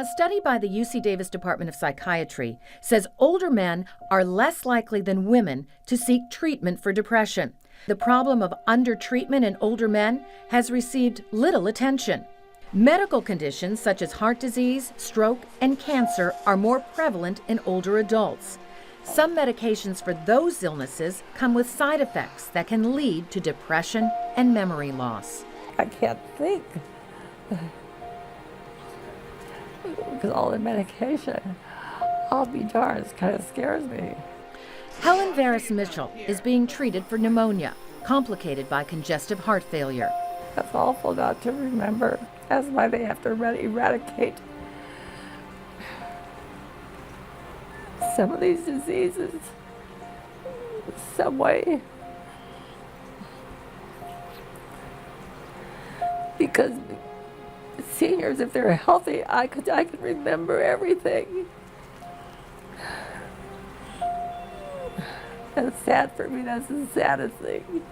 A study by the UC Davis Department of Psychiatry says older men are less likely than women to seek treatment for depression. The problem of undertreatment in older men has received little attention. Medical conditions such as heart disease, stroke, and cancer are more prevalent in older adults. Some medications for those illnesses come with side effects that can lead to depression and memory loss. I can't think because all the medication, I'll be darned, it kind of scares me. Helen Varys Mitchell is being treated for pneumonia, complicated by congestive heart failure. That's awful not to remember. That's why they have to eradicate some of these diseases some way. Because seniors, if they're healthy, I could remember everything. That's sad for me. That's the saddest thing.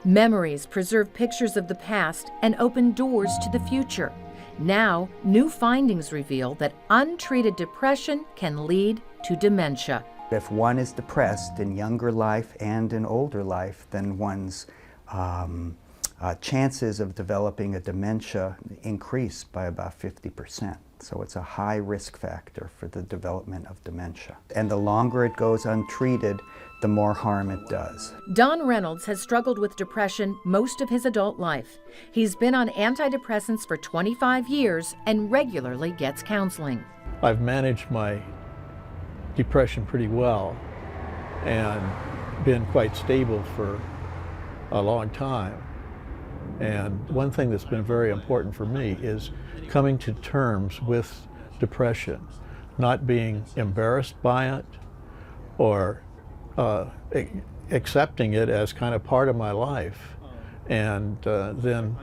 Memories preserve pictures of the past and open doors to the future. Now, new findings reveal that untreated depression can lead to dementia. If one is depressed in younger life and in older life, then one's chances of developing a dementia increase by about 50%. So it's a high risk factor for the development of dementia. And the longer it goes untreated, the more harm it does. Don Reynolds has struggled with depression most of his adult life. He's been on antidepressants for 25 years and regularly gets counseling. I've managed my depression pretty well and been quite stable for a long time. And one thing that's been very important for me is coming to terms with depression, not being embarrassed by it or accepting it as kind of part of my life, and then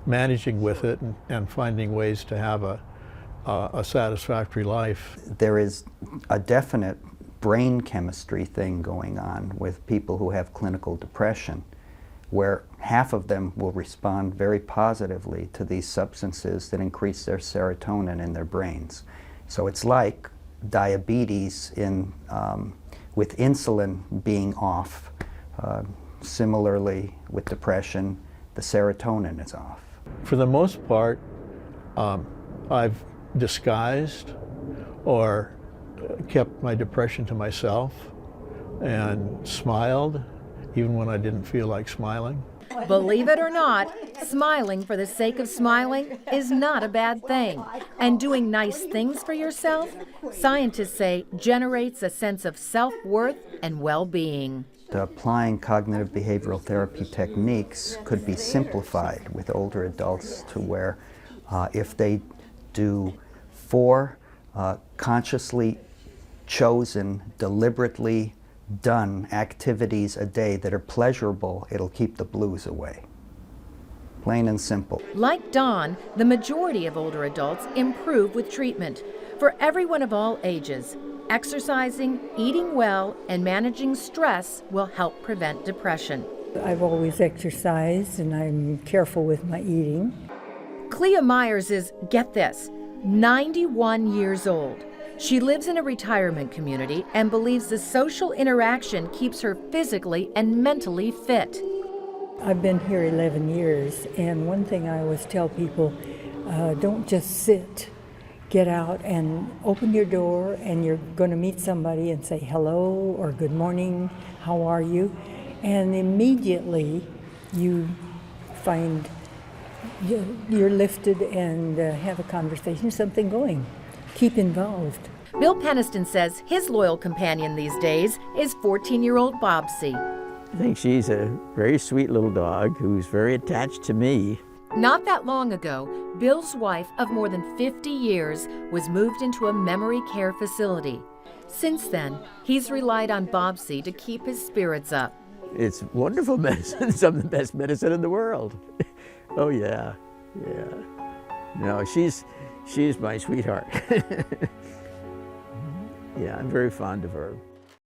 managing with it and finding ways to have a satisfactory life. There is a definite brain chemistry thing going on with people who have clinical depression, where half of them will respond very positively to these substances that increase their serotonin in their brains. So it's like diabetes with insulin being off. Similarly, with depression, the serotonin is off. For the most part, I've disguised or kept my depression to myself and smiled even when I didn't feel like smiling. Believe it or not, smiling for the sake of smiling is not a bad thing. And doing nice things for yourself, scientists say, generates a sense of self-worth and well-being. Applying cognitive behavioral therapy techniques could be simplified with older adults to where if they do 4 consciously chosen, deliberately done activities a day that are pleasurable, it'll keep the blues away. Plain and simple. Like Don, the majority of older adults improve with treatment. For everyone of all ages, exercising, eating well, and managing stress will help prevent depression. I've always exercised and I'm careful with my eating. Clea Myers is, get this, 91 years old. She lives in a retirement community and believes the social interaction keeps her physically and mentally fit. I've been here 11 years, and one thing I always tell people, don't just sit. Get out and open your door, and you're going to meet somebody and say hello or good morning, how are you? And immediately you find you're lifted and have a conversation, something going. Keep involved. Bill Peniston says his loyal companion these days is 14-year-old Bobsy. I think she's a very sweet little dog who's very attached to me. Not that long ago, Bill's wife of more than 50 years was moved into a memory care facility. Since then, he's relied on Bobsy to keep his spirits up. It's wonderful medicine, some of the best medicine in the world. Oh yeah, yeah. No, she's my sweetheart. Yeah, I'm very fond of her.